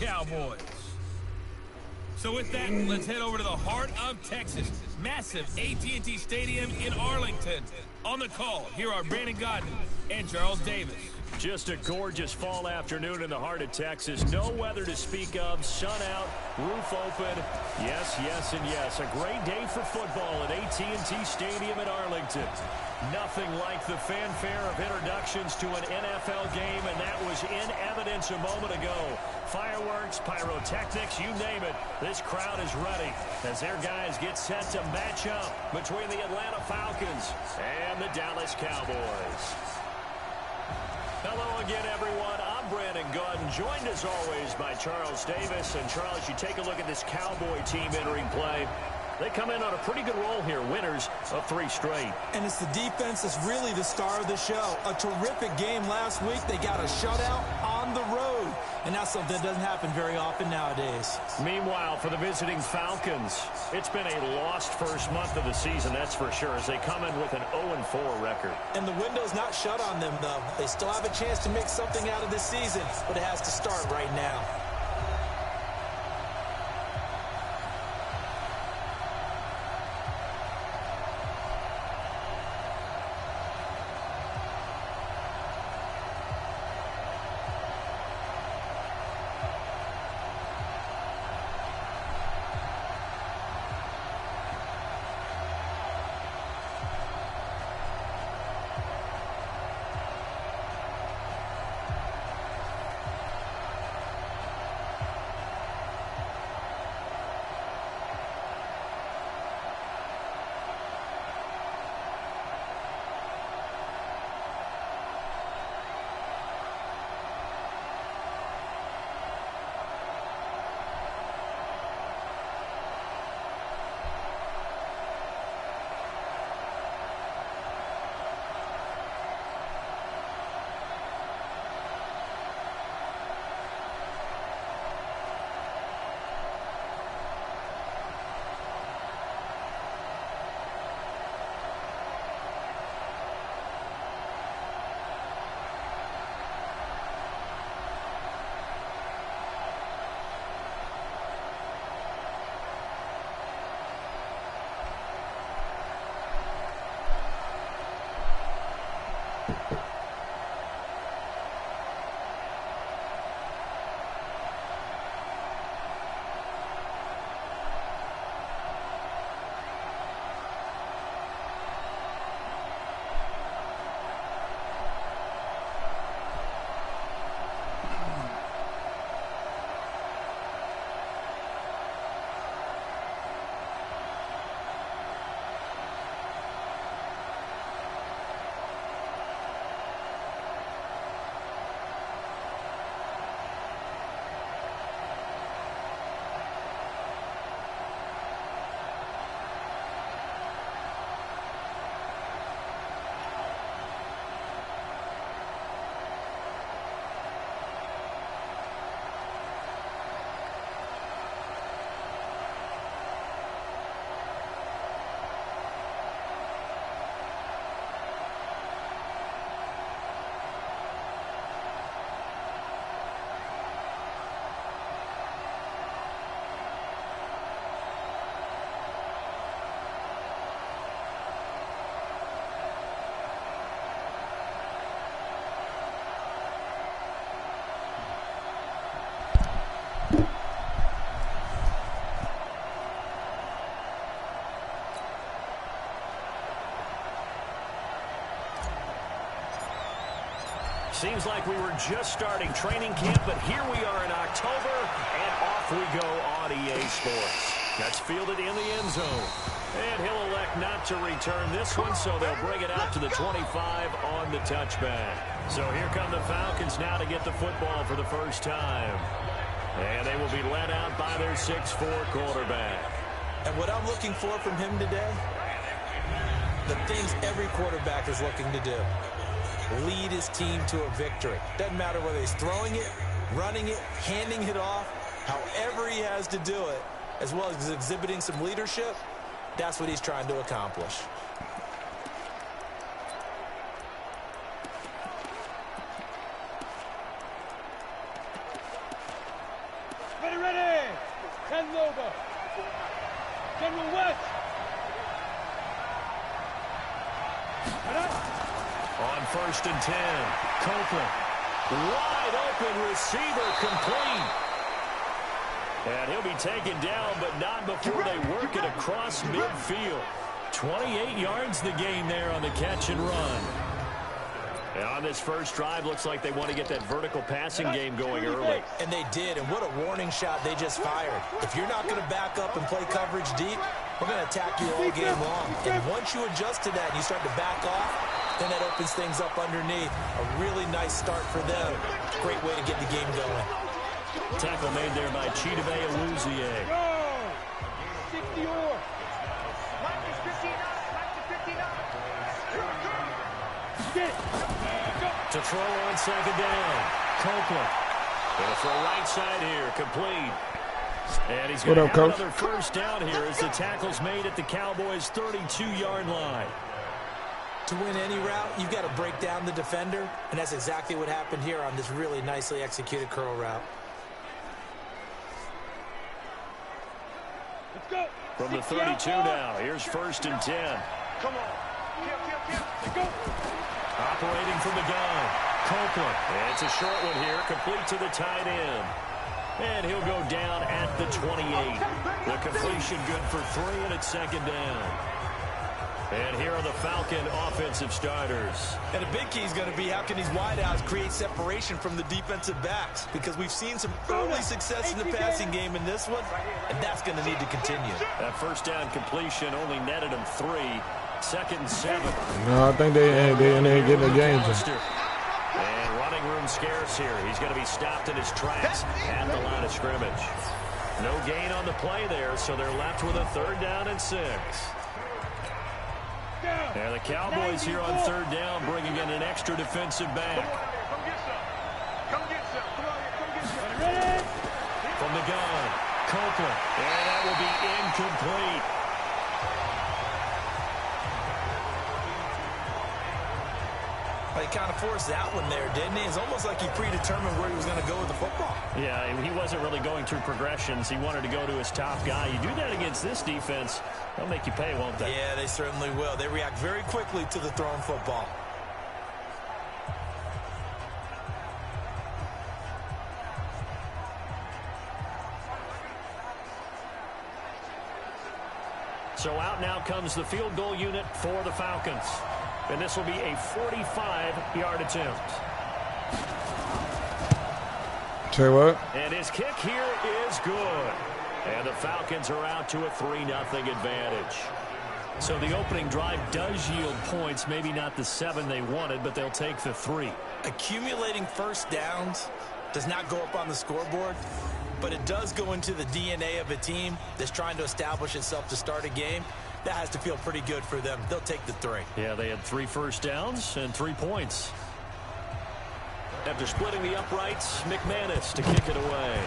Cowboys. So with that, let's head over to the heart of Texas. Massive AT&T Stadium in Arlington. On the call, here are Brandon Godden and Charles Davis. Just a gorgeous fall afternoon in the heart of Texas. No weather to speak of. Sun out, roof open. Yes, yes, and yes. A great day for football at AT&T Stadium in Arlington. Nothing like the fanfare of introductions to an NFL game, and that was in evidence a moment ago. Fireworks, pyrotechnics, you name it. This crowd is ready as their guys get set to match up between the Atlanta Falcons and the Dallas Cowboys. Hello again, everyone. I'm Brandon Godden, joined as always by Charles Davis. And Charles, you take a look at this Cowboy team entering play. They come in on a pretty good roll here, winners of 3 straight. And it's the defense that's really the star of the show. A terrific game last week. They got a shutout on the road. And that's something that doesn't happen very often nowadays. Meanwhile, for the visiting Falcons, it's been a lost first month of the season, that's for sure, as they come in with an 0-4 record. And the window's not shut on them, though. They still have a chance to make something out of this season, but it has to start right now. Seems like we were just starting training camp, but here we are in October, and off we go on EA Sports. That's fielded in the end zone. And he'll elect not to return this one, so they'll bring it out to the 25 on the touchback. So here come the Falcons now to get the football for the first time. And they will be led out by their 6'4 quarterback. And what I'm looking for from him today, the things every quarterback is looking to do. Lead his team to a victory. Doesn't matter whether he's throwing it, running it, handing it off, however he has to do it, as well as exhibiting some leadership, that's what he's trying to accomplish. Ready. 10 over. General West. On 1st and 10, Copeland. Wide open receiver complete. And he'll be taken down, but not before they work it across midfield. 28 yards the gain there on the catch and run. And on this first drive, looks like they want to get that vertical passing game going early. And they did, and what a warning shot they just fired. If you're not going to back up and play coverage deep, we're going to attack you all game long. And once you adjust to that and you start to back off, then that opens things up underneath. A really nice start for them. Great way to get the game going. Tackle made there by chillwill2up2dn's. To throw on 2nd down, Copeland. Going to throw right side here, complete. And he's going to have another first down here as the tackle's made at the Cowboys' 32-yard line. To win any route, you've got to break down the defender, and that's exactly what happened here on this really nicely executed curl route. Let's go. From the 32 now, here's 1st and 10. Come on. Let's go. Operating from the gun, Copeland. And it's a short one here, complete to the tight end. And he'll go down at the 28. The completion good for 3, and it's 2nd down. And here are the Falcon offensive starters. And a big key is going to be how can these wideouts create separation from the defensive backs? Because we've seen some early success in the passing game in this one, and that's going to need to continue. That first down completion only netted him 3. 2nd and 7. No, I think they ain't getting the game. And running room scarce here. He's going to be stopped in his tracks at the line of scrimmage. No gain on the play there, so they're left with a 3rd down and 6. And the Cowboys here on 3rd down bringing in an extra defensive back. Come get some. From the gun, Copeland. And that will be incomplete. He kind of forced that one there, didn't he? It's almost like he predetermined where he was going to go with the football. Yeah, he wasn't really going through progressions. He wanted to go to his top guy. You do that against this defense, they'll make you pay, won't they? Yeah, they certainly will. They react very quickly to the thrown football. So out now comes the field goal unit for the Falcons. And this will be a 45-yard attempt. Tell you what. And his kick here is good. And the Falcons are out to a 3-0 advantage. So the opening drive does yield points, maybe not the 7 they wanted, but they'll take the 3. Accumulating first downs does not go up on the scoreboard, but it does go into the DNA of a team that's trying to establish itself to start a game. That has to feel pretty good for them. They'll take the 3. Yeah, they had 3 first downs and 3 points. After splitting the uprights, McManus to kick it away.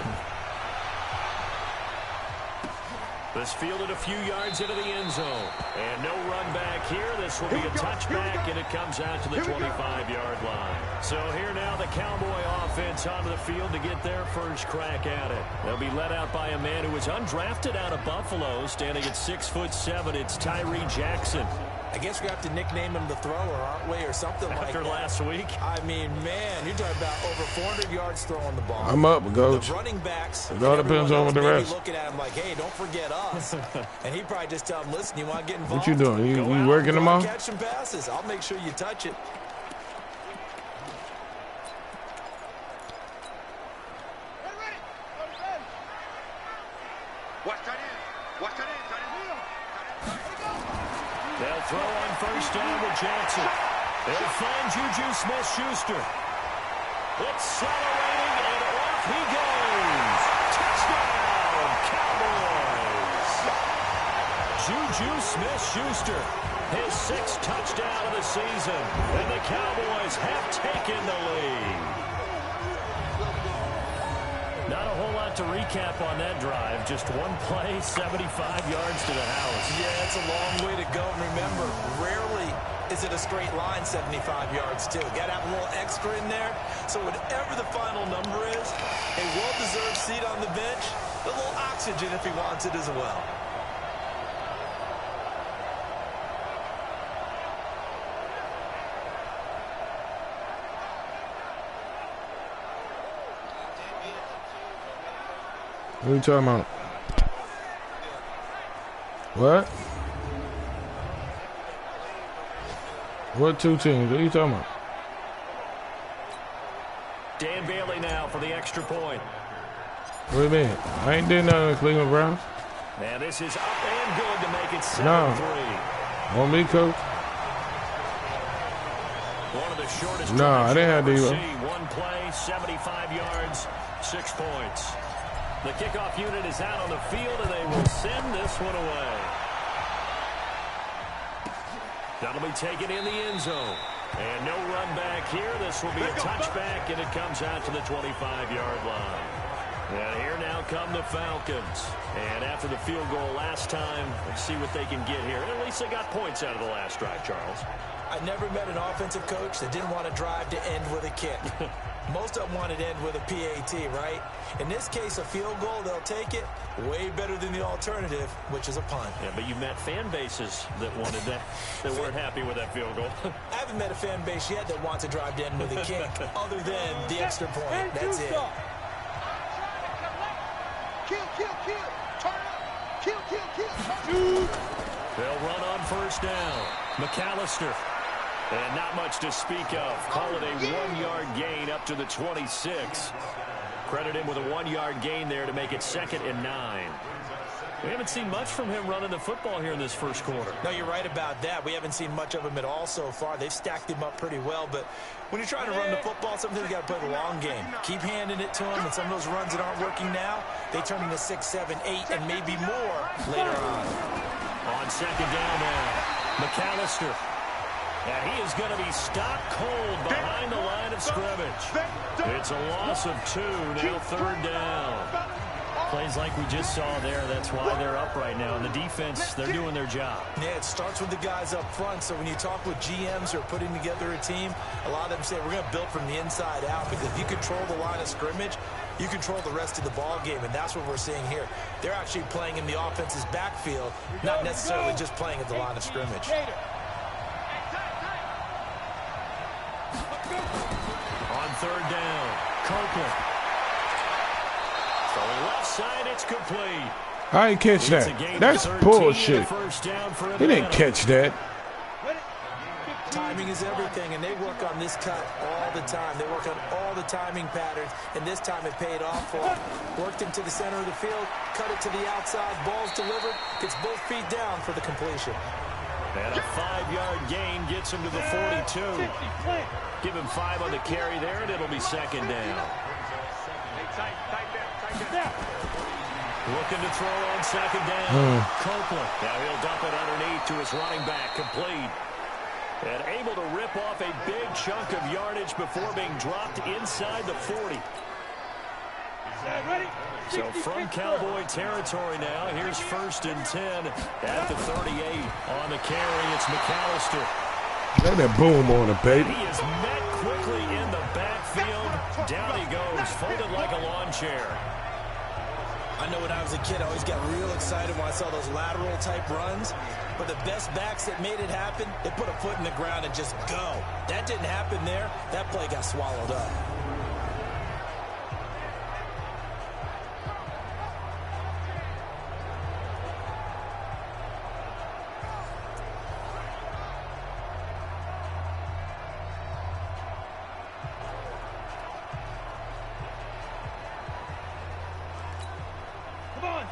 This fielded a few yards into the end zone. And no run back here. This will be a touchback, and it comes out to the 25-yard line. So here now the Cowboy offense onto the field to get their first crack at it. They'll be led out by a man who was undrafted out of Buffalo, standing at 6'7". It's Tyree Jackson. I guess we have to nickname him the thrower, aren't we, or something like that. After last week. I mean, man, you're talking about over 400 yards throwing the ball. I'm up, Coach. The running backs. It all depends on the rest. Looking at him like, hey, don't forget us. And he probably just tell him, listen, you want to get involved? What you doing? You working them off? Catch some passes. I'll make sure you touch it. They'll throw on first down with Jackson. They'll find Juju Smith-Schuster. Accelerating, and off he goes. Touchdown, Cowboys. Juju Smith-Schuster, his 6th touchdown of the season. And the Cowboys have taken the lead. Not a whole lot to recap on that drive. Just one play, 75 yards to the house. Yeah, it's a long way to go. And remember, rarely is it a straight line 75 yards, too? Got to have a little extra in there. So whatever the final number is, a well-deserved seat on the bench, a little oxygen if he wants it as well. What are you talking about? What? What two teams? What are you talking about? Dan Bailey now for the extra point. What do you mean? I ain't did nothing to Cleveland Browns. And this is up and good to make it 7-3. No. On me, coach? One of the shortest. No, I didn't have to. One play, 75 yards, 6 points. The kickoff unit is out on the field, and they will send this one away. That'll be taken in the end zone. And no run back here. This will be a touchback, and it comes out to the 25-yard line. And here now come the Falcons. And after the field goal last time, let's see what they can get here. And at least they got points out of the last drive, Charles. I never met an offensive coach that didn't want to drive to end with a kick. Most of them wanted to end with a PAT, right? In this case, a field goal, they'll take it. Way better than the alternative, which is a punt. Yeah, but you met fan bases that wanted that, that weren't happy with that field goal. I haven't met a fan base yet that wants to drive to end with a kick, other than the extra point. That's it. Kill, kill, kill. Turn up. Kill, kill, kill. They'll run on first down. McAllister. And not much to speak of. Call it a 1-yard gain up to the 26. Credit him with a 1-yard gain there to make it 2nd and 9. We haven't seen much from him running the football here in this first quarter. No, you're right about that. We haven't seen much of him at all so far. They've stacked him up pretty well, but when you're trying to run the football, sometimes you got to play the long game. Keep handing it to him, and some of those runs that aren't working now, they turn into 6, 7, 8, and maybe more later on. On second down now, McAllister. And he is going to be stopped cold behind the line of scrimmage. It's a loss of 2, now 3rd down. Plays like we just saw there, that's why they're up right now. And the defense, they're doing their job. Yeah, it starts with the guys up front. So when you talk with GMs who are putting together a team, a lot of them say we're going to build from the inside out, because if you control the line of scrimmage, you control the rest of the ball game, and that's what we're seeing here. They're actually playing in the offense's backfield, not necessarily just playing at the line of scrimmage. On 3rd down, Copeland. From left side, it's complete. I ain't catch that. That's bullshit. He didn't catch that. Timing is everything, and they work on this cut all the time. They work on all the timing patterns, and this time it paid off for them. Worked him to the center of the field, cut it to the outside, ball's delivered, gets both feet down for the completion. And a 5-yard gain gets him to the 42. Give him 5 on the carry there, and it'll be 2nd down. Looking to throw on 2nd down. Copeland. Now he'll dump it underneath to his running back, complete. And able to rip off a big chunk of yardage before being dropped inside the 40. So from Cowboy territory now, here's 1st and 10 at the 38. On the carry, it's McAllister. Let that boom on it, baby. He is met quickly in the backfield. Down he goes, folded like a lawn chair. I know when I was a kid, I always got real excited when I saw those lateral-type runs. But the best backs that made it happen, they put a foot in the ground and just go. That didn't happen there. That play got swallowed up.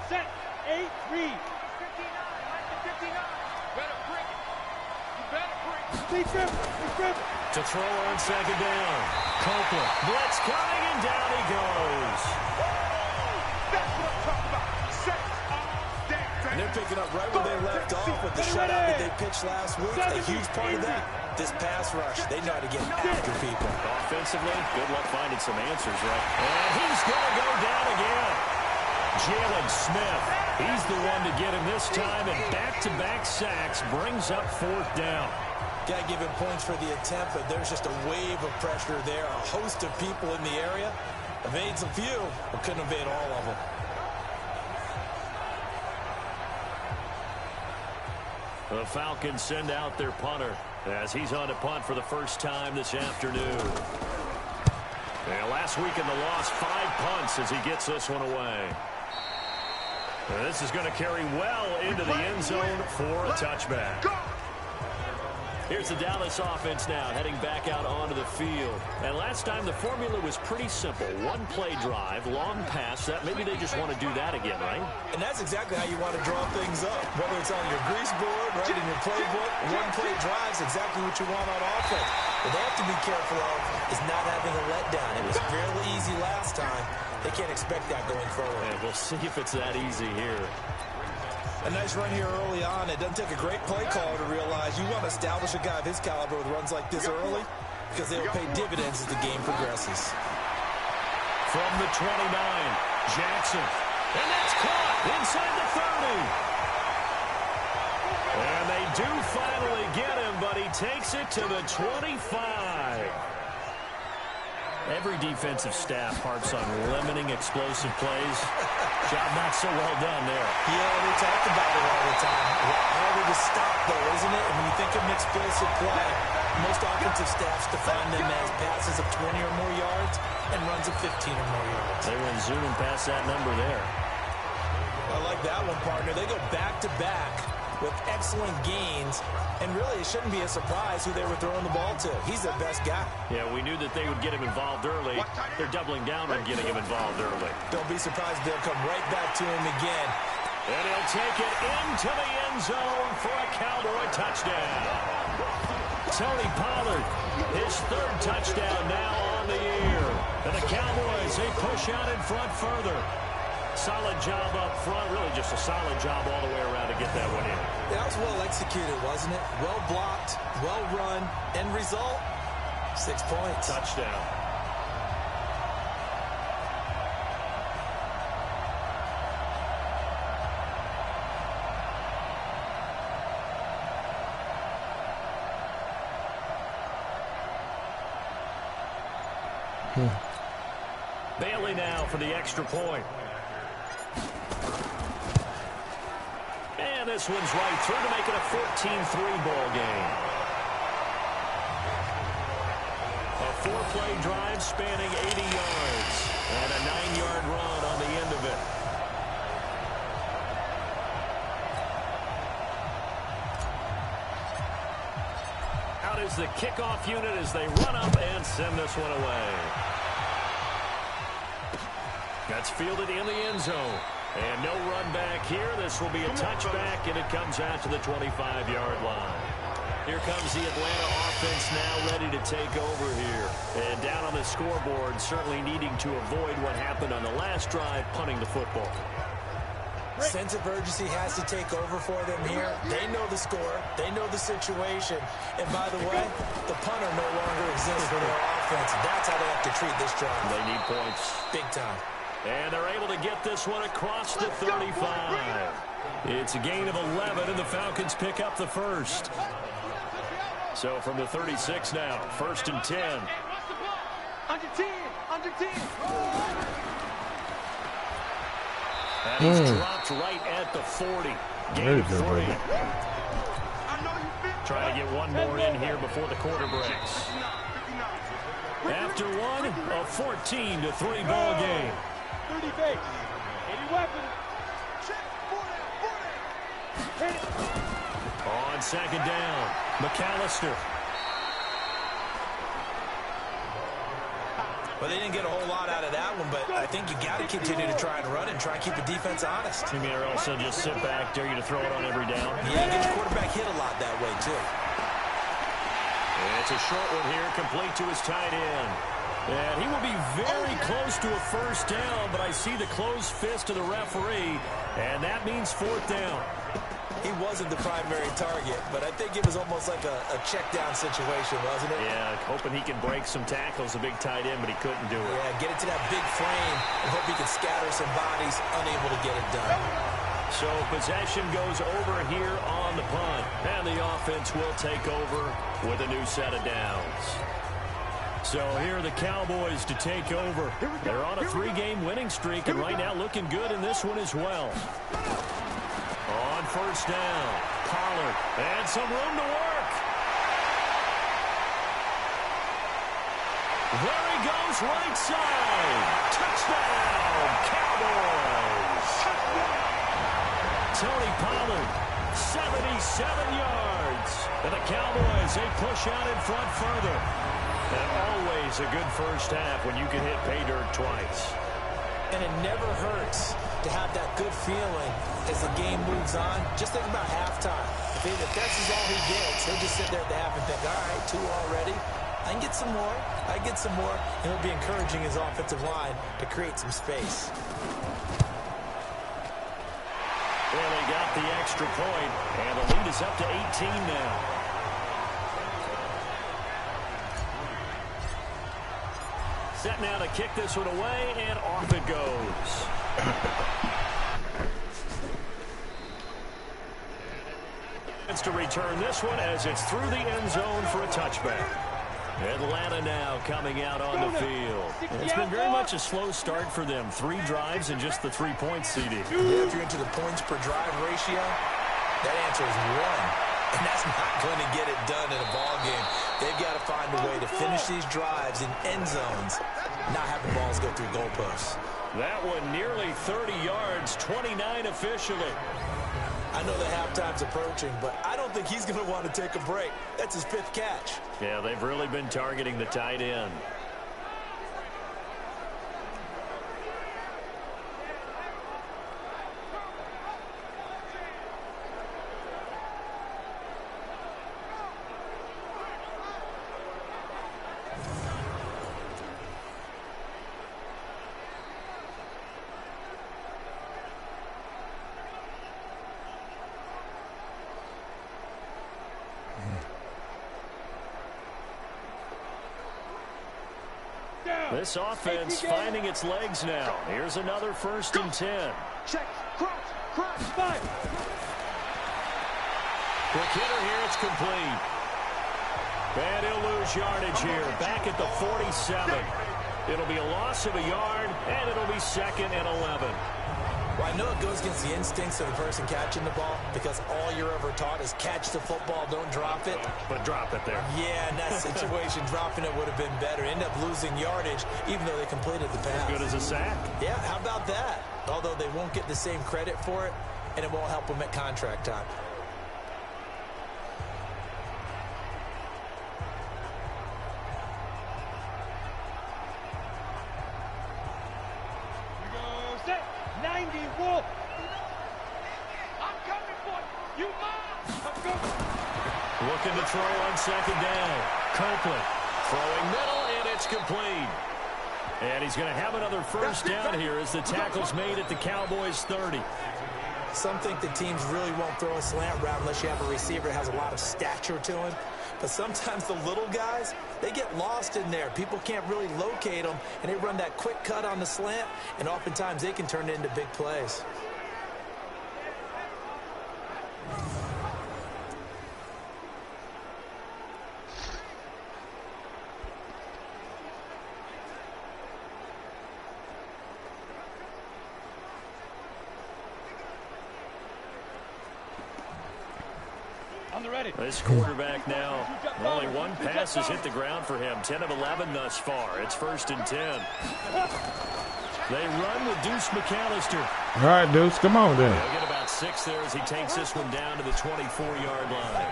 Set, 8, read. 59, like the 59. Better bring it. You better bring it. Be driven. To throw on 2nd down. Copeland. Blitz coming, and down he goes. That's what I'm talking about. Set, down. And they're picking up right where they left off with the shutout that they pitched last week. A huge part of that, this pass rush. They know how to get after people. Offensively, good luck finding some answers, right? And he's going to go down again. Jalen Smith He's the one to get him this time, and back-to-back sacks brings up 4th down. Got to give him points for the attempt, but there's just a wave of pressure there. A host of people in the area. Evades a few, but couldn't evade all of them. The Falcons send out their punter as he's on to punt for the first time this afternoon. And last week in the loss, 5 punts as he gets this one away. And this is going to carry well into the end zone for a touchback. Here's the Dallas offense now, heading back out onto the field. And last time, the formula was pretty simple. 1-play drive, long pass. That maybe they just want to do that again, right? And that's exactly how you want to draw things up. Whether it's on your grease board, right, in your playbook, 1-play drive is exactly what you want on offense. What they have to be careful of is not having a letdown. It was fairly easy last time. They can't expect that going forward. And we'll see if it's that easy here. A nice run here early on. It doesn't take a great play caller to realize you want to establish a guy of his caliber with runs like this early because they'll pay dividends as the game progresses. From the 29, Jackson. And that's caught inside the 30. And they do finally get him, but he takes it to the 25. Every defensive staff harps on limiting explosive plays. Job not so well done there. Yeah, we talked about it all the time. Harder to stop, though, isn't it? And when you think of an explosive play, most offensive staffs define them as passes of 20 or more yards and runs of 15 or more yards. They went zooming past that number there. I like that one, partner. They go back-to-back with excellent gains, and really it shouldn't be a surprise who they were throwing the ball to. He's their best guy. Yeah, we knew that they would get him involved early. They're doubling down on getting him involved early. Don't be surprised if they'll come right back to him again. And he'll take it into the end zone for a Cowboy touchdown. Tony Pollard, his 3rd touchdown now on the year. And the Cowboys, they push out in front further. Solid job up front, really just a solid job all the way around to get that one in. That was well executed, wasn't it? Well blocked, well run. End result, 6 points. Touchdown. Bailey now for the extra point. And this one's right through to make it a 14-3 ball game. A 4-play drive spanning 80 yards. And a 9-yard run on the end of it. Out is the kickoff unit as they run up and send this one away. That's fielded in the end zone. And no run back here. This will be a touchback, and it comes out to the 25-yard line. Here comes the Atlanta offense now ready to take over here. And down on the scoreboard, certainly needing to avoid what happened on the last drive, punting the football. Sense of urgency has to take over for them here. They know the score. They know the situation. And by the way, the punter no longer exists for their offense. That's how they have to treat this drive. They need points. Big time. And they're able to get this one across the 35. It's a gain of 11, and the Falcons pick up the first. So from the 36 now, 1st and 10. Under 10, under 10. And he's dropped right at the 40. Gain of 3. Trying to get one more in here before the quarter breaks. After one, a 14-3 ball game. 30 base. Any weapon. On 2nd down, McAllister. Well, they didn't get a whole lot out of that one, but I think you got to continue to try and run and try and keep the defense honest. You mean or else they'll just sit back, dare you to throw it on every down? Yeah, get your quarterback hit a lot that way, too. And it's a short one here, complete to his tight end. And he will be very close to a first down, but I see the closed fist of the referee, and that means 4th down. He wasn't the primary target, but I think it was almost like a check down situation, wasn't it? Yeah, hoping he can break some tackles, a big tight end, but he couldn't do it. Yeah, get it to that big frame and hope he can scatter some bodies, unable to get it done. So possession goes over here on the punt. And the offense will take over with a new set of downs. So here are the Cowboys to take over. They're on a 3-game winning streak, and right now looking good in this one as well. On first down, Pollard, and some room to work. There he goes, right side. Touchdown, Cowboys. Tony Pollard, 77 yards. And the Cowboys, they push out in front further. And always a good first half when you can hit pay dirt twice. And it never hurts to have that good feeling as the game moves on. Just think about halftime. If that's all he gets, he'll just sit there at the half and think, all right, 2 already. I can get some more. I get some more. And he'll be encouraging his offensive line to create some space. Well, they got the extra point, and the lead is up to 18 now. Set now to kick this one away, and off it goes. It's to return this one as it's through the end zone for a touchback. Atlanta now coming out on the field. It's been very much a slow start for them. 3 drives and just the 3-point CD. Yeah, if you're into the points per drive ratio, that answer is 1. And that's not going to get it done in a ball game. They've got to find a way to finish these drives in end zones, not have the balls go through goalposts. That one nearly 30 yards, 29 officially. I know the halftime's approaching, but I don't think he's going to want to take a break. That's his 5th catch. Yeah, they've really been targeting the tight end. This offense finding its legs now. Here's another 1st and 10. Check, cross, 5. Quick hitter here, it's complete. And he'll lose yardage here, back at the 47. It'll be a loss of a yard, and it'll be 2nd and 11. Well, I know it goes against the instincts of the person catching the ball because all you're ever taught is catch the football, don't drop it. But drop it there. Yeah, in that situation, dropping it would have been better. End up losing yardage, even though they completed the pass. As good as a sack. Yeah, how about that? Although they won't get the same credit for it, and it won't help them at contract time. Looking to throw on 2nd down. Copeland throwing middle, and it's complete. And he's going to have another 1st down here as the tackle's made at the Cowboys' 30. Some think the teams really won't throw a slant route unless you have a receiver that has a lot of stature to him. But sometimes the little guys, they get lost in there. People can't really locate them, and they run that quick cut on the slant, and oftentimes they can turn it into big plays. This quarterback now, only 1 pass has hit the ground for him. 10 of 11 thus far. It's 1st and 10. They run with Deuce McAllister. All right, Deuce, come on then. They'll get about 6 there as he takes this one down to the 24-yard line.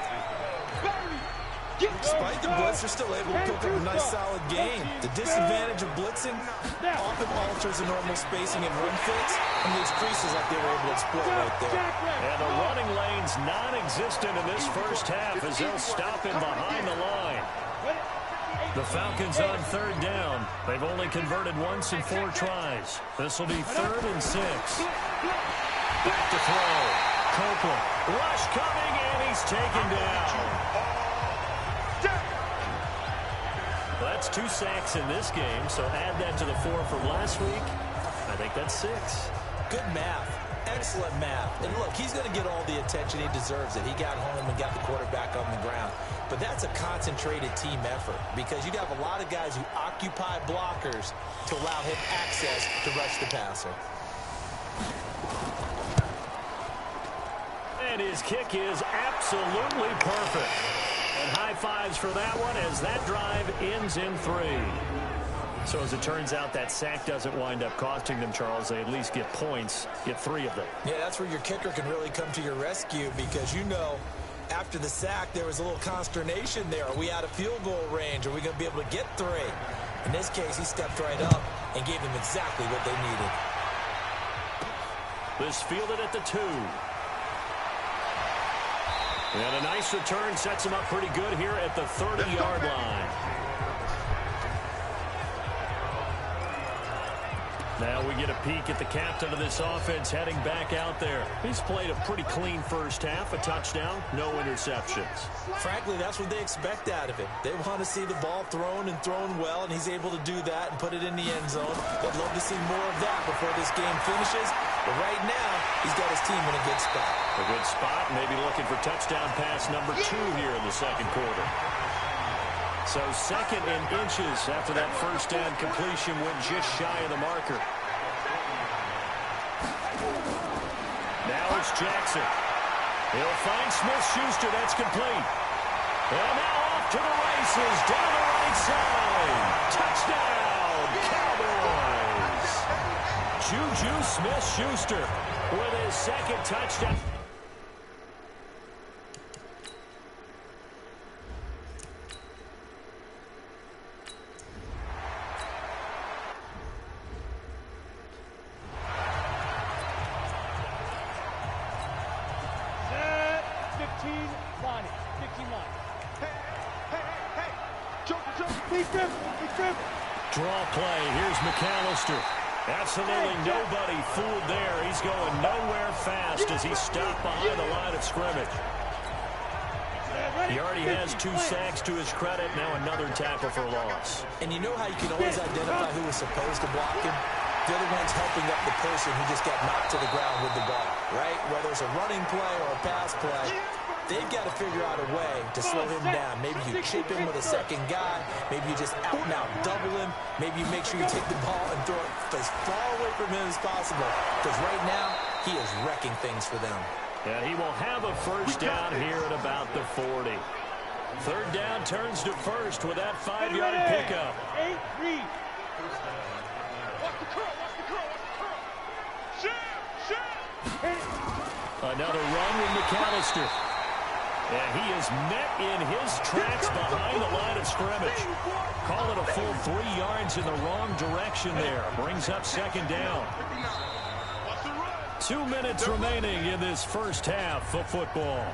Despite the blitz, they're still able to pick up a nice, solid game. The disadvantage of blitzing often alters the normal spacing and run fits, and leaves creases like they were able to exploit right there. And the running lane's non-existent in this first half as they'll stop him behind the line. The Falcons on 3rd down. They've only converted once in 4 tries. This will be 3rd and 6. Back to throw. Copeland. Rush coming, and he's taken down. That's 2 sacks in this game, so add that to the 4 from last week. I think that's 6. Good math. Excellent math. And look, he's going to get all the attention he deserves it. He got home and got the quarterback on the ground. But that's a concentrated team effort because you'd have a lot of guys who occupy blockers to allow him access to rush the passer. And his kick is absolutely perfect. And high fives for that one as that drive ends in 3. So as it turns out, that sack doesn't wind up costing them, Charles. They at least get points, get 3 of them. Yeah, that's where your kicker can really come to your rescue because, you know, after the sack, there was a little consternation there. Are we out of field goal range? Are we going to be able to get 3? In this case, he stepped right up and gave them exactly what they needed. This fielded at the 2. And a nice return sets him up pretty good here at the 30-yard line. Now we get a peek at the captain of this offense heading back out there. He's played a pretty clean first half, a touchdown, no interceptions. Frankly, that's what they expect out of him. They want to see the ball thrown and thrown well, and he's able to do that and put it in the end zone. They'd love to see more of that before this game finishes. But right now, he's got his team in a good spot. A good spot, maybe looking for touchdown pass number 2 here in the second quarter. So 2nd and inches after that first down completion went just shy of the marker. Now it's Jackson. He'll find Smith-Schuster. That's complete. And now off to the races down the right side. Touchdown, Cowboys. Juju Smith-Schuster with his 2nd touchdown. Draw play. Here's McAllister. Absolutely nobody fooled there. He's going nowhere fast as he's stopped behind the line of scrimmage. He already has 2 sacks to his credit. Now another tackle for loss. And you know how you can always identify who was supposed to block him? They're the ones helping up the person who just got knocked to the ground with the ball, right? Whether it's a running play or a pass play, they've got to figure out a way to slow him down. Maybe you chip him with a second guy. Maybe you just out and out double him. Maybe you make sure you take the ball and throw it as far away from him as possible. Because right now, he is wrecking things for them. And he will have a first down here at about the 40. 3rd down turns to first with that 5-yard pickup. 8-3. Watch the curl, watch the curl, watch the curl. Another run with McAllister. And he is met in his tracks behind the line of scrimmage. Call it a full 3 yards in the wrong direction there. Brings up 2nd down. 2 minutes remaining in this first half of football.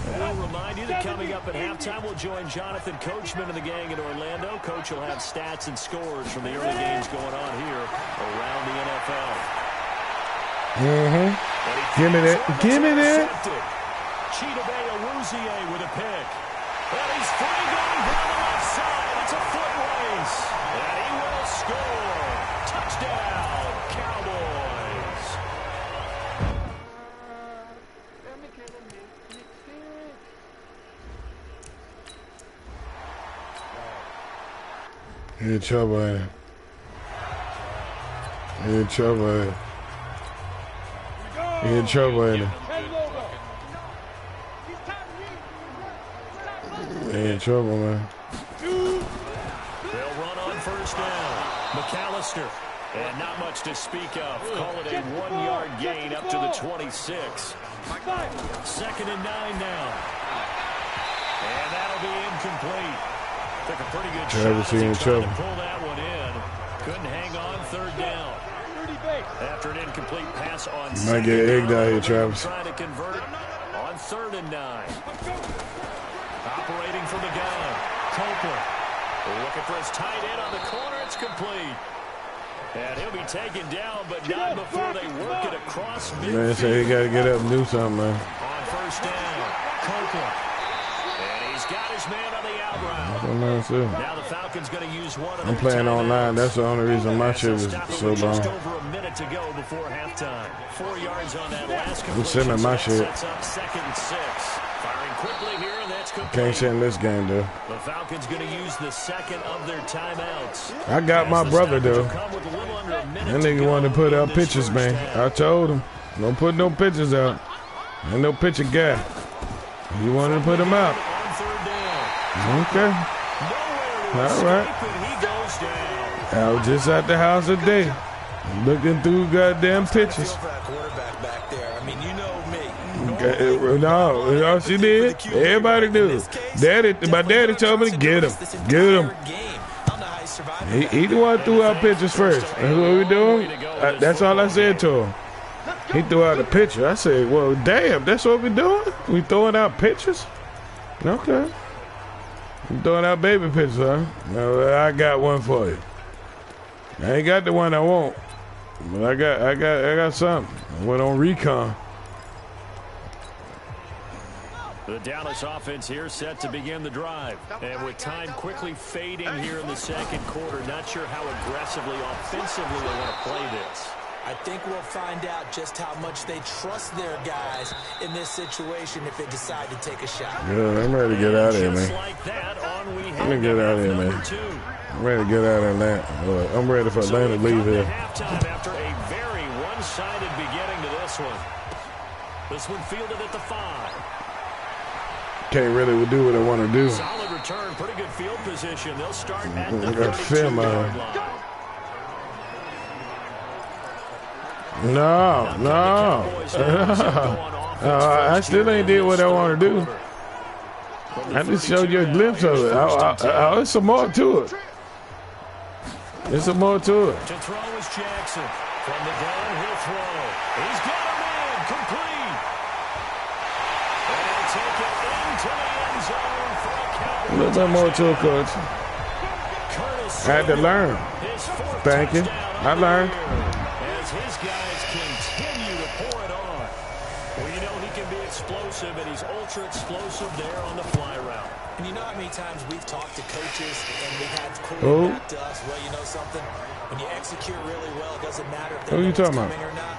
We'll remind you that coming up at halftime, we'll join Jonathan Coachman and the gang in Orlando. Coach will have stats and scores from the early games going on here around the NFL. Give me that. Give me that. Chidobe Awuzie with a pick. And he's free going down the left side. It's a foot race. And he will score. Touchdown, Cowboys. In trouble. In trouble. In trouble. In trouble, man. They'll run on first down. McAllister. And not much to speak of. Call it a 1-yard gain up to the 26. 2nd and 9 now. And that'll be incomplete. Took a pretty good shot as he tried to pull that one in. Couldn't hang on 3rd down. After an incomplete pass on you might get egged out here, Travis. Trying to convert on 3rd and 9. Operating from the gun. Copeland. Looking for his tight end on the corner. It's complete. And he'll be taken down, but not before they work it across midfield. Man, say he got to get up and do something, man. On first down, Copeland. And he's got his man on the out route. Now the Falcons going to use one of I'm playing online. That's the only reason my shit is so long. Just over a minute to go before halftime. 4 yards on that last I'm sending my shit. Sets up 2nd and 6. Firing quickly here, and that's complete. Can't send this game, though. The Falcons going to use the second of their timeouts. I got my brother, though. That nigga wanted to put out pictures, man. I told him, don't put no pictures out. Ain't no picture guy. He wanted to put them out. Okay. All right. I was just at the house today, looking through goddamn pictures. No, she did. Everybody do. My daddy told me to get him. Get him. He the one threw out pictures first. That's what we doing. That's all I said to him. He threw out a picture. I said, well, damn, that's what we doing? We throwing out pictures? Okay. You throwing out baby pictures, huh? No, I got one for you. I ain't got the one I want, but I got something. I went on recon. The Dallas offense here set to begin the drive. And with time quickly fading here in the second quarter, not sure how aggressively, offensively they want to play this. I think we'll find out just how much they trust their guys in this situation if they decide to take a shot. Yeah, I'm ready to get out of here, man. Like that, Let me get out of here, man. I'm ready to get out of Atlanta. I'm ready for Atlanta to leave here. Halftime after a very one-sided beginning to this one. This one fielded at the 5. Can't really do what I want to do. Solid return, pretty good field position. They'll start at the 32-yard line. No. I still ain't did what I want to do. I just showed you a glimpse of it. There's some more to it. There's some more to it. To throw is Jackson. From the downhill throw. He's got a man complete. And he'll take it into the end zone for a count. A little bit more to it, Coach. I had to learn. Thank you. I learned. As his guys continue to pour it on. Well, you know he can be explosive, and he's ultra explosive there on the fly route. And you know how many times we've talked to coaches and we've had quarterback to us, well, you know something? When you execute really well, it doesn't matter if they know it's coming or not.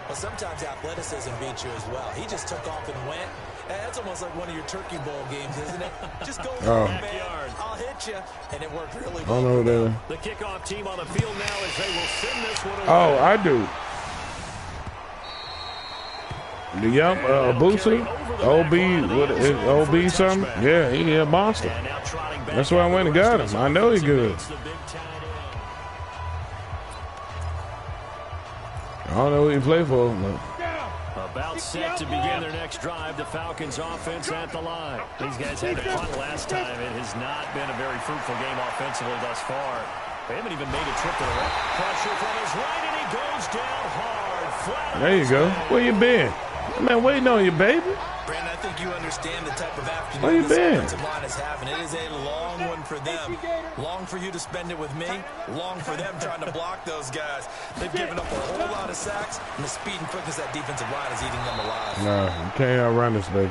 Well, sometimes athleticism beats you as well. He just took off and went. That's almost like one of your Turkey Bowl games, isn't it? Just go for it, man. I'll hit you. And it worked really well. The kickoff team on the field now as they will send this one away. Oh, I do. The young Boosie, OB something? Yeah, he a monster. That's why I went and got him. I know he's good. I don't know who he play for. But. About set to begin their next drive. The Falcons offense at the line. These guys had to punt last time. It has not been a very fruitful game offensively thus far. They haven't even made a trip to the right. Pressure from his right, and he goes down hard. Flat. There you go. Where you been? Man, waiting on you, baby. Brandon, I think you understand the type of afternoon this offensive line is having. It is a long one for them. Long for you to spend it with me. Long for them trying to block those guys. They've given up a whole lot of sacks, and the speed and quickness that defensive line is eating them alive. No, you can't outrun this, baby.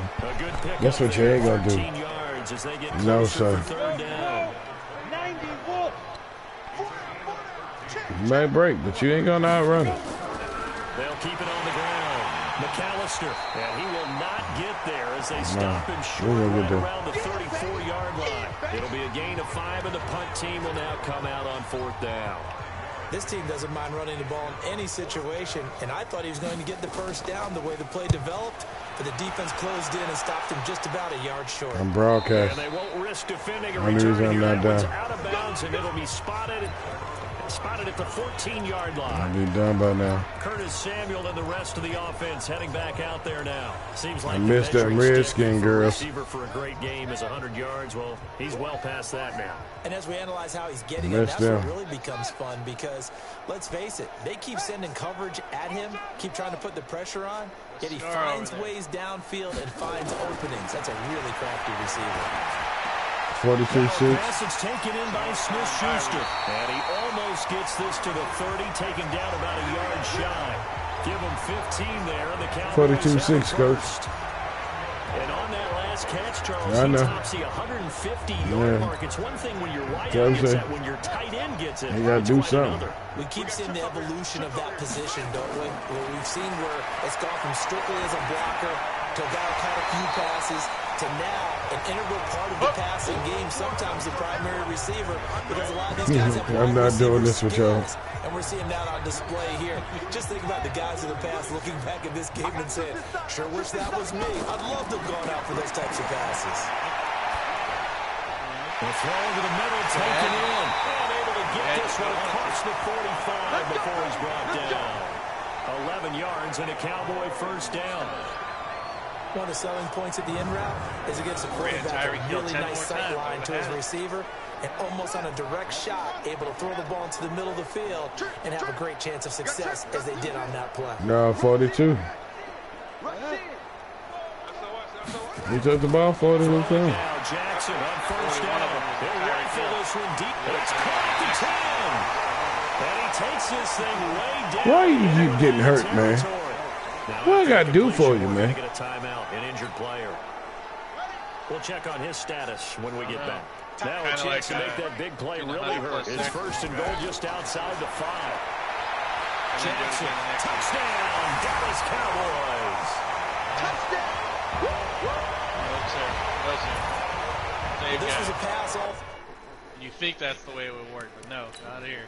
That's what you ain't going to do. No, sir. You may break, but you ain't going to outrun it. They'll keep it on the ground. McAllister, and he will not get there as they stop him short right around the 34-yard line. It'll be a gain of 5, and the punt team will now come out on 4th down. This team doesn't mind running the ball in any situation, and I thought he was going to get the first down the way the play developed, but the defense closed in and stopped him just about a yard short. I'm broadcast. And they won't risk defending a return here. That one's out of bounds, and it'll be spotted at the 14-yard line. I'll be done by now. Curtis Samuel and the rest of the offense heading back out there now. Seems like I missed that Redskin girl. Receiver for a great game is 100 yards. Well, he's well past that now. And as we analyze how he's getting it, that's what really becomes fun because, let's face it, they keep sending coverage at him, keep trying to put the pressure on, yet he finds ways downfield and finds openings. That's a really crafty receiver. 42-6. Pass is taken in by Smith-Schuster. And he almost gets this to the 30, taken down about a yard shy. Give him 15 there. The Cowboys 42-6, Coach. And on that last last catch, Charles. I know. He tops the 150-yard mark. It's one thing when your wide That's out gets that. When your tight end gets it, you got to do something. Another. We keep seeing the evolution of that position, don't we? Where we've seen where it's gone from strictly as a blocker to a guy who caught a few passes to now an integral part of the passing game, sometimes the primary receiver, because a lot of these guys have I'm not doing this with y'all. And we're seeing that on display here. Just think about the guys in the past looking back at this game and saying, sure wish that was me. I'd love to have gone out for those types of passes. The throw to the middle, taken in. And able to get this one across the 45 before he's brought down. 11 yards and a Cowboy first down. One of the selling points at the end route is it gives the quarterback a really nice sight line to his receiver and almost on a direct shot able to throw the ball into the middle of the field and have a great chance of success as they did on that play. No, 42. He took the ball 42. Now Jackson on first down. He'll rifle this one deep. It's caught at the 10. And he takes this thing way down. Why you keep getting hurt, man? What I got to do for you, man? Get a timeout, an injured player. We'll check on his status when we get back. Now a chance to make that big play really hurt. It's first and goal just outside the 5. Jackson, touchdown, Dallas Cowboys. Touchdown. This was a pass off. You think that's the way it would work, but no, not here.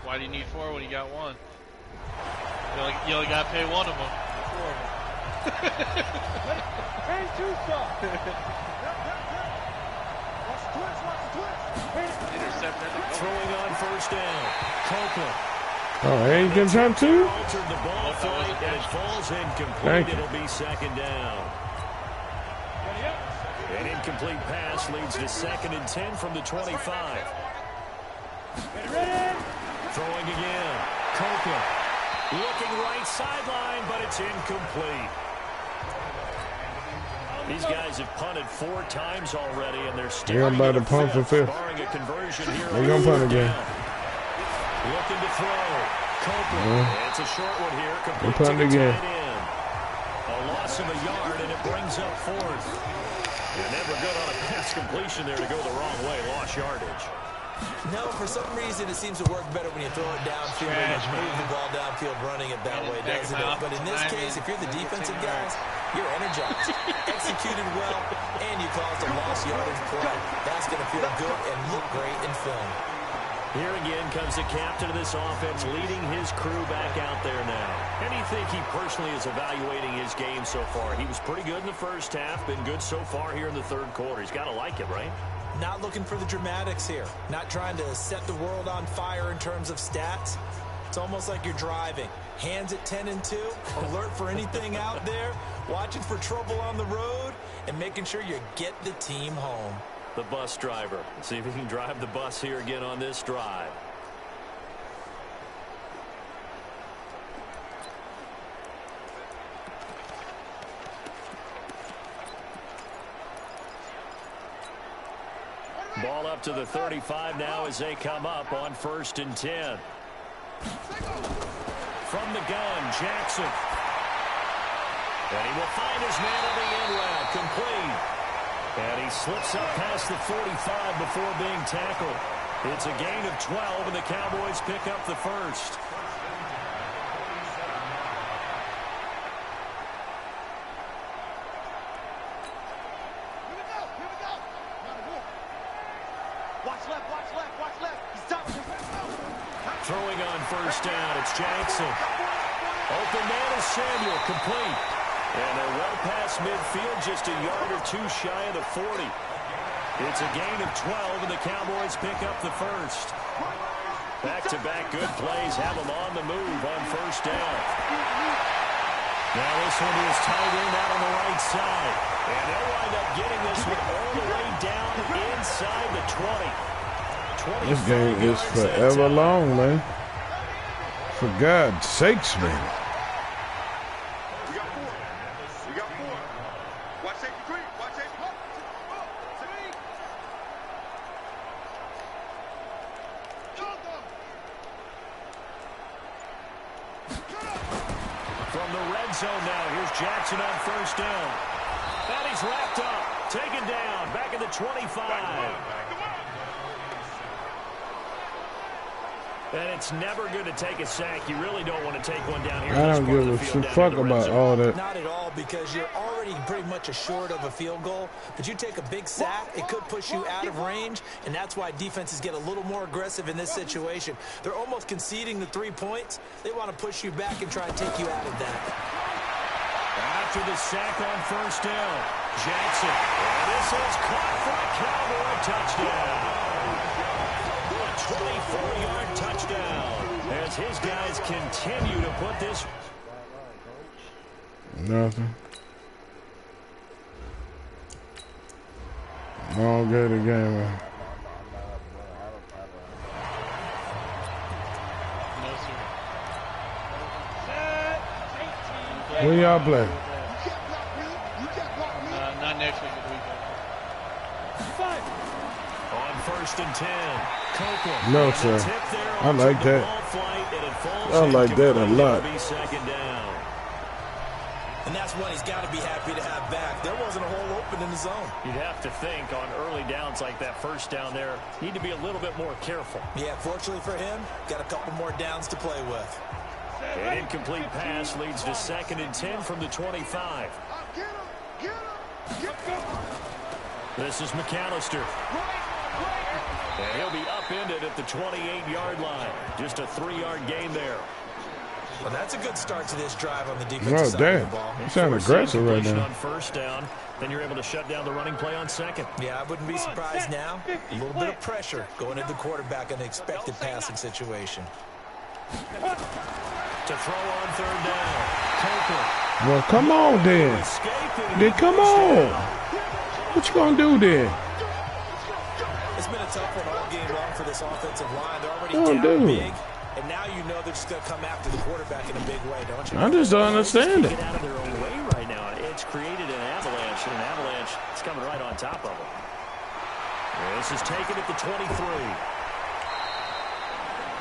Why do you need 4 when you got 1? You only got to pay 1 of them. 4 of them. Hey, two stop. Watch the twist. Intercept that. Throwing on first down. Copeland. Oh, hey, you getting time too? Altered the ball flight and it falls incomplete. It'll be second down. An incomplete pass leads to 2nd and 10 from the 25. Throwing again. Copeland. Looking right sideline, but it's incomplete. These guys have punted 4 times already, and they're still about to punt for 5th. Barring a conversion here. They're going to punt again. Looking to throw. Copeland. It's a short one here. They punt again. A loss of a yard, and it brings up 4th. You're never good on a pass completion there to go the wrong way. Lost yardage. No, for some reason it seems to work better when you throw it downfield and move the ball downfield running it that way, doesn't it? But in this case, if you're the defensive guys, you're energized, executed well, and you caused a lost yardage play. That's going to feel good and look great in film. Here again comes the captain of this offense leading his crew back out there now. How do you think he personally is evaluating his game so far? He was pretty good in the first half, been good so far here in the 3rd quarter. He's got to like it, right? Not looking for the dramatics here. Not trying to set the world on fire in terms of stats. It's almost like you're driving. Hands at 10 and 2, alert for anything out there, watching for trouble on the road, and making sure you get the team home. The bus driver. Let's see if he can drive the bus here again on this drive. Ball up to the 35 now as they come up on 1st and 10. From the gun, Jackson. And he will find his man on the end route, complete. And he slips up past the 45 before being tackled. It's a gain of 12, and the Cowboys pick up the first. Throwing on first down, it's Jackson. Open man is Samuel, complete. And they're well past midfield, just a yard or 2 shy of the 40. It's a gain of 12, and the Cowboys pick up the first. Back-to-back good plays have them on the move on first down. Now this one is tight end out on the right side. And they'll wind up getting this one all the way down inside the 20. This game is forever long, man. For God's sakes, man. From the red zone now. Here's Jackson on first down. And he's wrapped up. Taken down. Back at the 25. And it's never good to take a sack. You really don't want to take one down here. I don't give a fuck about all that. Not at all, because you're already pretty much assured of a field goal. But you take a big sack, it could push you out of range, and that's why defenses get a little more aggressive in this situation. They're almost conceding the 3 points. They want to push you back and try and take you out of that. After the sack on first down, Jackson. And this is caught for a Cowboy touchdown. 24-yard touchdown as his guys continue to put this. Nothing. Don't get the game, man. When y'all play? Not next week, but the weekend. On first and 10. Copeland. No, sir. I like that. I like that a lot. And that's one he's got to be happy to have back. There wasn't a hole open in the zone. You'd have to think on early downs like that first down there, need to be a little bit more careful. Yeah, fortunately for him, got a couple more downs to play with. An incomplete pass leads to 2nd and 10 from the 25. This is McAllister. And he'll be upended at the 28-yard line. Just a 3-yard gain there. Well, that's a good start to this drive on the defensive side of the ball. You sound aggressive right now. On first down, then you're able to shut down the running play on 2nd. Yeah, I wouldn't be surprised now. A little bit of pressure going into the quarterback in an expected passing situation. To throw on 3rd down. Copeland. Well, come on then. Then come on. What you gonna do then? It's been a tough one all game long for this offensive line. They're already down big, and now you know they're just going to come after the quarterback in a big way, don't you? I just don't understand it. Get out of their own way right now. It's created an avalanche, and an avalanche is coming right on top of them. This is taken at the 23.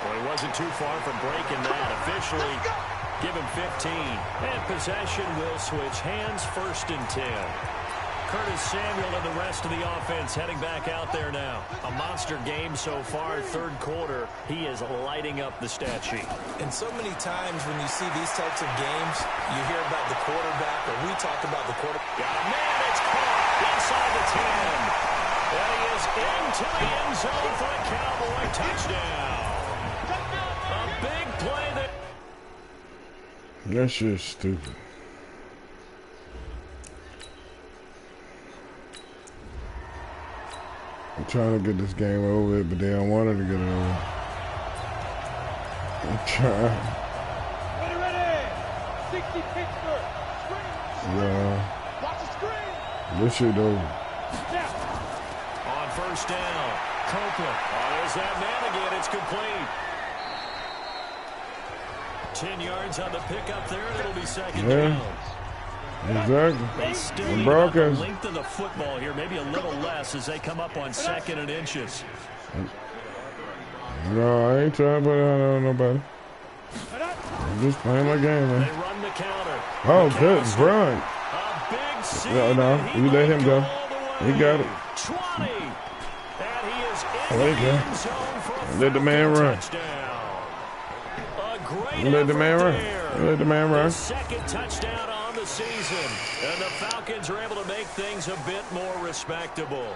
Well, he wasn't too far from breaking that. Officially, give him 15. And possession will switch hands, 1st and 10. Curtis Samuel and the rest of the offense heading back out there now. A monster game so far, 3rd quarter. He is lighting up the stat sheet. And so many times when you see these types of games, you hear about the quarterback, or we talk about the quarterback. Got a man, it's caught inside the 10. And he is into the end zone for a Cowboy touchdown. A big play that... That shit's stupid. I'm trying to get this game over with, but they don't want her to get it over. I'm trying. Ready. 60 Pittsburgh. Screen. Yeah. Watch the screen. This shit over. On first down, Copeland. Oh, there's that man again. It's complete. 10 yards on the pickup there, and it'll be 2nd down. Exactly. They still need about the length of the football here, maybe a little less as they come up on 2nd and inches. No, I ain't trying to put it on nobody. I'm just playing my game, man. They run the counter. Oh, good run. A big seam. No, you let him go. He got it. 20. And he is in There you the go. end zone for a Let the man run. touchdown. A great Let the man run. there. Let the man run. 2nd touchdown on the season. And the Falcons are able to make things a bit more respectable.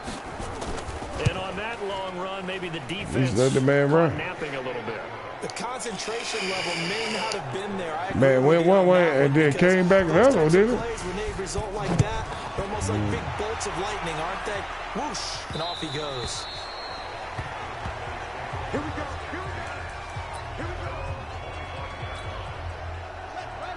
And on that long run, maybe the defense Just let the man run. napping a little bit. The concentration level may not have been there. Man, went one way and then came back the other one, didn't it? Plays, when they result like that, they're almost like big bolts of lightning, aren't they? Whoosh, and off he goes. Here we go.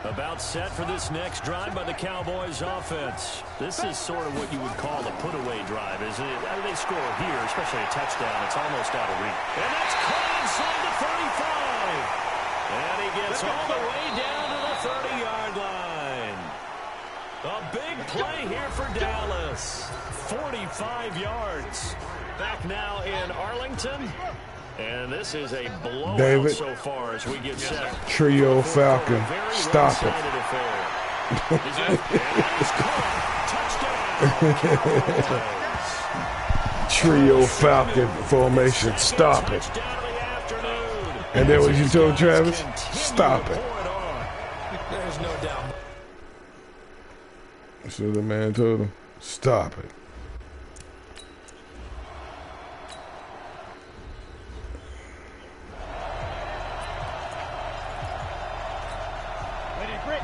About set for this next drive by the Cowboys offense. This is sort of what you would call a put-away drive, isn't it? I mean, they score here, especially a touchdown. It's almost out of reach. And that's caught inside the 35. And he gets all the way down to the 30-yard line. A big play here for Dallas. 45 yards. Back now in Arlington. And this is a blowout David. so far as we get set. Trio Falcon. Stop it. Trio Falcon formation. Stop it. And then what you told Travis? Stop it. There's no doubt. So the man told him, stop it. Ready, Britt.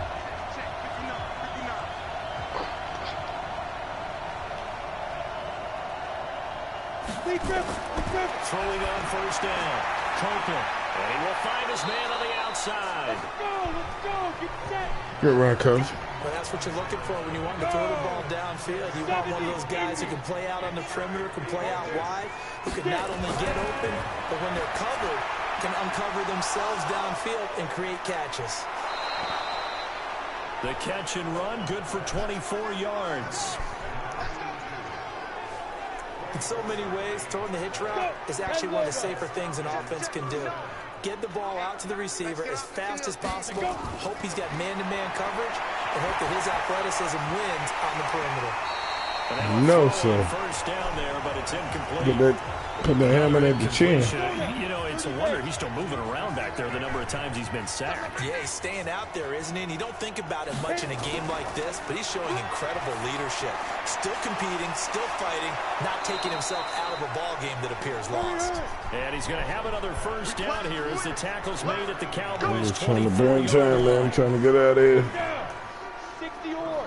Check, 59, 59. Lead grip. Throwing on first down. Copeland. And he will find his man on the outside. Let's go. Get set. Good run, coach. But that's what you're looking for when you want to throw the ball downfield. You want one of those guys who can play out on the perimeter, can play out wide, who can not only get open, but when they're covered, can uncover themselves downfield and create catches. The catch and run, good for 24 yards. In so many ways, throwing the hitch route is actually one of the safer things an offense can do. Get the ball out to the receiver as fast as possible, hope he's got man-to-man coverage, and hope that his athleticism wins on the perimeter. No, sir. First down there, but it's incomplete. Put the hammer at the chin. You know, it's a wonder he's still moving around back there the number of times he's been sacked. Yeah, he's staying out there, isn't he? And you don't think about it much in a game like this, but he's showing incredible leadership. Still competing, still fighting, not taking himself out of a ball game that appears lost. And he's going to have another first down here as the tackle's made at the Cowboys. I'm trying to burn time, man. I'm trying to get out of here. 60 or.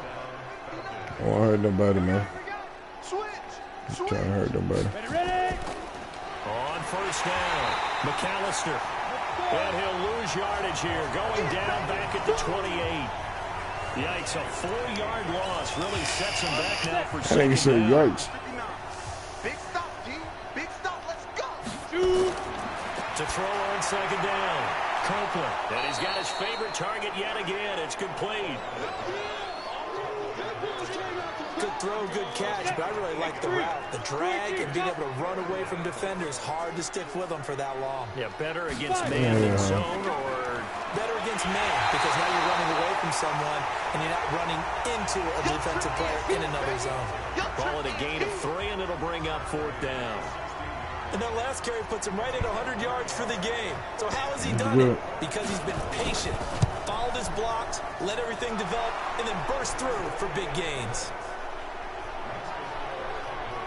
I won't hurt nobody, man. Just trying to hurt nobody. Ready. On first down, McAllister. And he'll lose yardage here, going down back at the 28. Yikes, a 4-yard loss really sets him back now for second I think you said down. yikes. Big stop, G. Big stop. Let's go. To throw on second down, Copeland. And he's got his favorite target yet again. It's complete. Good throw, good catch, but I really like the route. The drag and being able to run away from defenders, hard to stick with them for that long. Yeah, better against man than zone, or better against man, because now you're running away from someone and you're not running into a defensive player in another zone. Call it a gain of 3, and it'll bring up 4th down. And that last carry puts him right at 100 yards for the game. So how has he done it? Because he's been patient, followed his blocks, let everything develop, and then burst through for big gains.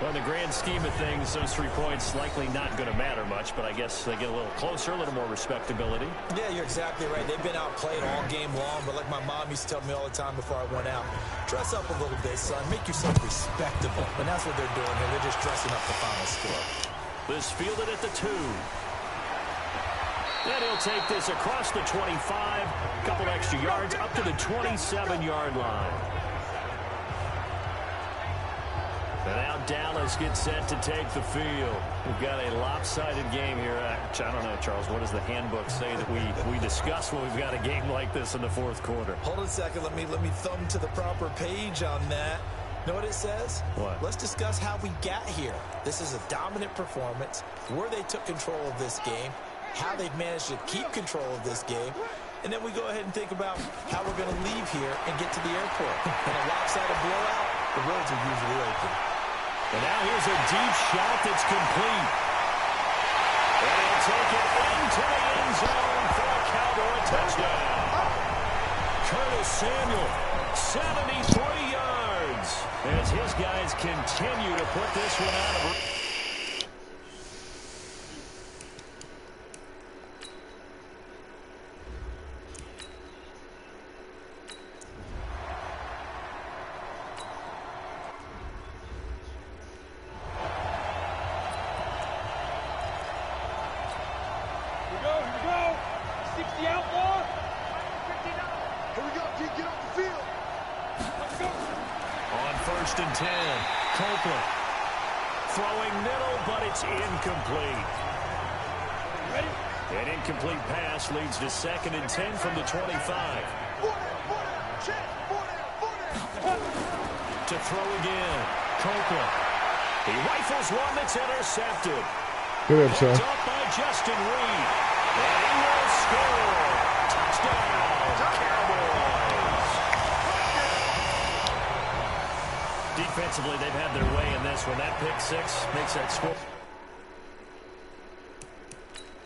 Well, in the grand scheme of things, those 3 points likely not going to matter much, but I guess they get a little closer, a little more respectability. Yeah, you're exactly right. They've been outplayed all game long, but like my mom used to tell me all the time before I went out, dress up a little bit, son. Make yourself respectable. And that's what they're doing here. They're just dressing up the final score. This fielded at the 2. Then he'll take this across the 25, a couple extra yards, up to the 27-yard line. And now Dallas gets set to take the field. We've got a lopsided game here. I don't know, Charles, what does the handbook say that we discuss when we've got a game like this in the 4th quarter? Hold on a second. Let me thumb to the proper page on that. Know what it says? What? Let's discuss how we got here. This is a dominant performance, where they took control of this game, how they've managed to keep control of this game, and then we go ahead and think about how we're going to leave here and get to the airport. In a lopsided blowout, the roads are usually open. And now here's a deep shot that's complete. And he'll take it into the end zone for a Cowboy touchdown. Curtis Samuel, 73 yards, as his guys continue to put this one out of reach. First and 10. Copeland throwing middle, but it's incomplete. Ready? An incomplete pass leads to 2nd and 10 from the 25. To throw again. Copeland. He rifles one that's intercepted. Good up, son. Picked up by Justin Reed. And he will score. Touchdown, Cowboys. Defensively, they've had their way in this one. That pick six makes that score.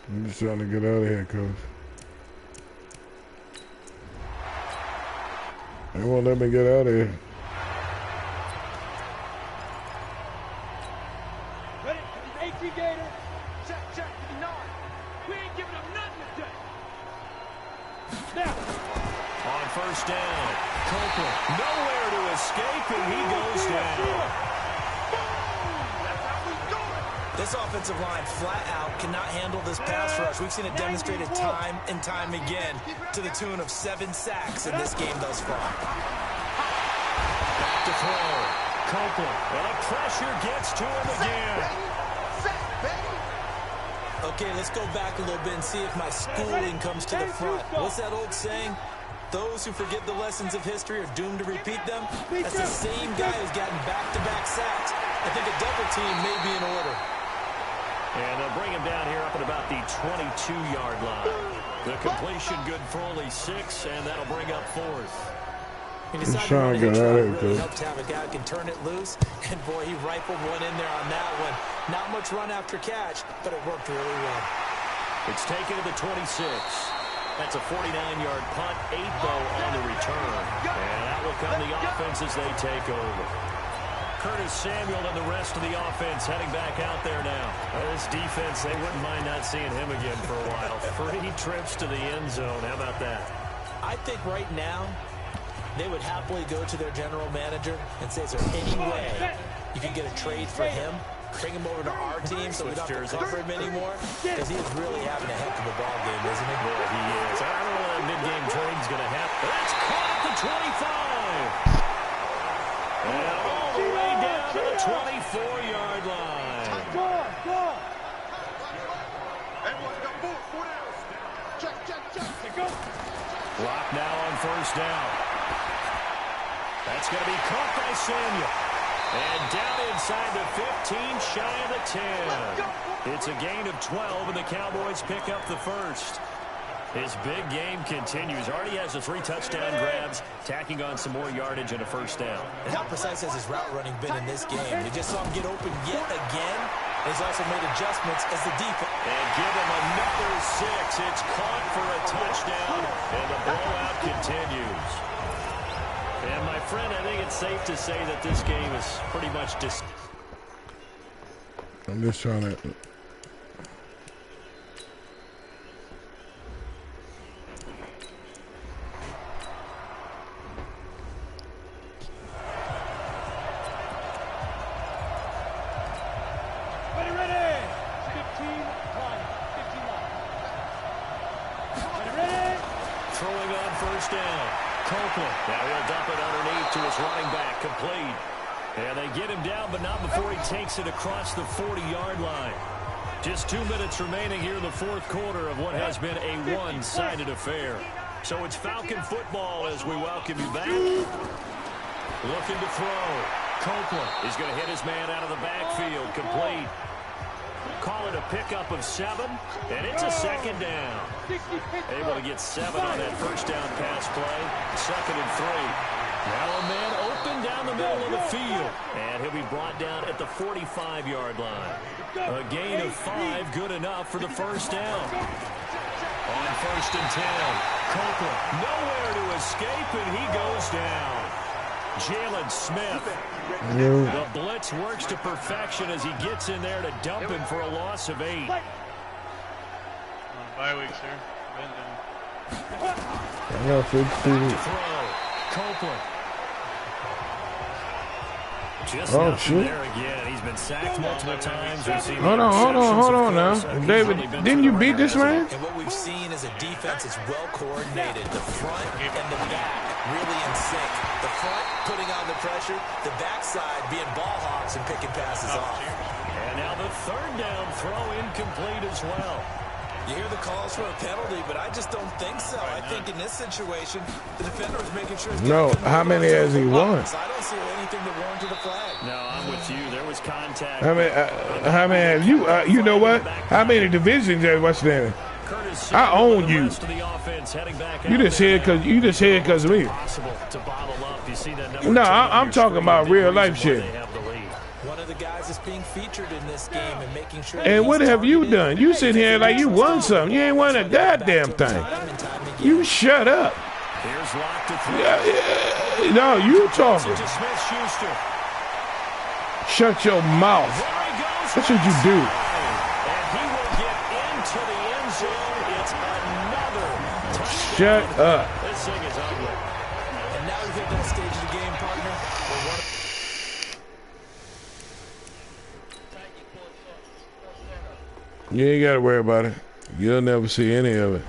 I'm just trying to get out of here, Coach. They won't let me get out of here. Ready? 18 Gator. Check to the 9. We ain't giving them nothing today. Now. On first down, Copeland nowhere to escape, and he goes down. This offensive line flat out cannot handle this pass rush. We've seen it demonstrated time and time again to the tune of 7 sacks in this game thus far. Back to throw. Copeland. And the pressure gets to him again. Okay, let's go back a little bit and see if my schooling comes to the front. What's that old saying? Those who forget the lessons of history are doomed to repeat them. That's the same guy who's gotten back-to-back sacks. I think a double team may be in order. And they'll bring him down here up at about the 22-yard line. The completion good for only 6, and that'll bring up 4th. He decided to run a hitch route. Really helped to have a guy who can turn it loose. And, boy, he rifled one in there on that one. Not much run after catch, but it worked really well. It's taken to the 26. That's a 49-yard punt, 8, though, on the return. And that will come the offense as they take over. Curtis Samuel and the rest of the offense heading back out there now. This defense, they wouldn't mind not seeing him again for a while. 3 trips to the end zone. How about that? I think right now they would happily go to their general manager and say, is there any way you can get a trade for him? Bring him over to our team so we don't have to cover him anymore? Because he is really having a heck of a ball game, isn't he? Boy, he is. I don't know when that mid-game trade's going to happen. That's caught at the 25. And all the way down to the 24-yard line. Go on. Block now on first down. That's going to be caught by Samuel. And down inside the 15, shy of the 10. It's a gain of 12, and the Cowboys pick up the first. His big game continues. Already has the 3 touchdown grabs, tacking on some more yardage and a first down. And how precise has his route running been in this game? We just saw him get open yet again. He's also made adjustments as the defense. And give him another 6. It's caught for a touchdown, and the blowout continues. And, my friend, I think it's safe to say that this game is pretty much I'm just trying to... Throwing on first down. Copeland. Now he'll dump it underneath to his running back. Complete. And they get him down, but not before he takes it across the 40-yard line. Just 2 minutes remaining here in the fourth quarter of what has been a one-sided affair. So it's Falcon football as we welcome you back. Looking to throw. Copeland is going to hit his man out of the backfield. Complete. Call it a pickup of 7, and it's a second down. Able to get 7 on that first down pass play. 2nd and 3. Now a man open down the middle of the field, and he'll be brought down at the 45-yard line. A gain of 5, good enough for the first down. On first and 10, Copeland nowhere to escape, and he goes down. Jalen Smith. The blitz works to perfection as he gets in there to dump him for a loss of 8. Bye week, sir. I got 16. To throw. Copeland. Just nothing there again. He's been sacked multiple times. Hold on now. David, didn't you beat this man? And what we've seen is a defense that's well coordinated. The front and the back really in sync. The front putting on the pressure, the backside being ball hawks and picking passes off. And now the 3rd down throw incomplete as well. You hear the calls for a penalty, but I just don't think so. I think in this situation, the defender is making sure. No, how many has he won? I don't see anything that warranted a flag. No, I'm with you. There was contact. How many have you? You know what? How many divisions have what's that? I own you. You just here because of me. No, I'm talking about real life shit. One of the guys is being featured in this game and making sure. And what have you done? You sit here like you won something. You ain't won a goddamn thing. You shut up. Yeah. No, you talking. Shut your mouth. That's what you do. Shut up. This thing is ugly. And now we hit that stage of the game, partner. You ain't got to worry about it. You'll never see any of it.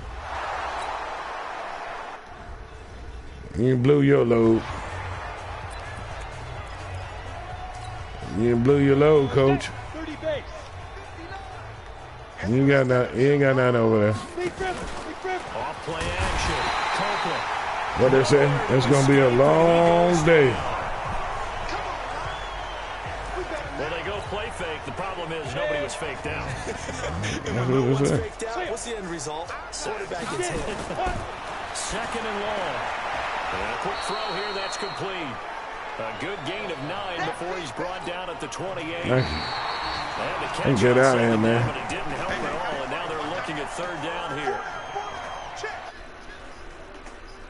You blew your load. You blew your load, coach. You ain't got nothing over there. Play action. Copeland. What they say? It's going to be a long day. Well, they go play fake. The problem is nobody was faked out. What's the end result? Quarterback gets hit. Second and long. And a quick throw here. That's complete. A good gain of 9 before he's brought down at the 28. And get out of here, man. But it didn't help at all. And now they're looking at third down here.